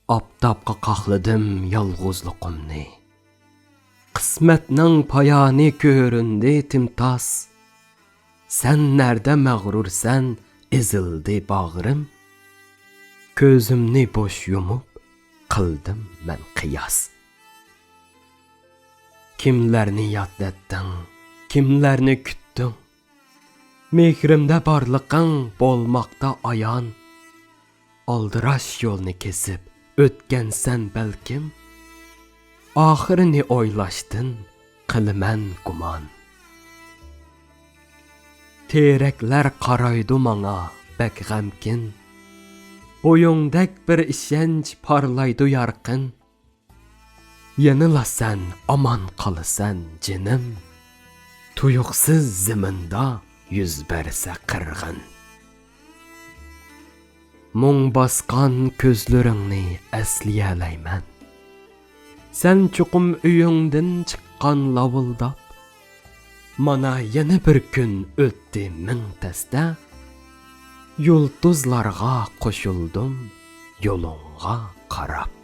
Aptapqa qaqladım yalğuzluqumni. Qismetning payani ko'rindi timtas. Sen nerede mağrursan ezildi bağrım. Ko'zimni boş yumup qildim men qiyas. Kimlarni yodlatding, kimlarni kutding. Mehrimde barliqing bo'lmoqda ayon. Aldirash yo'lni kesib o'tgansan balkim. Oxirini o'ylashdin, qilman gumon. Teraklar qaraydı manga bek g'amkin. Bo'yingdek bir ishonch parlaydı yarqin. Yenilasan, aman qalasan jinim. Tuyuqsiz ziminda yuz bersa qirg'in. Mung basqan ko'zlaringni asliyalayman. Sen chuqum uyingdan chiqqan lavildab. Mana yana bir kun o'tdi ming tasda. Yulduzlarga qo'shildim yo'lingga qarab.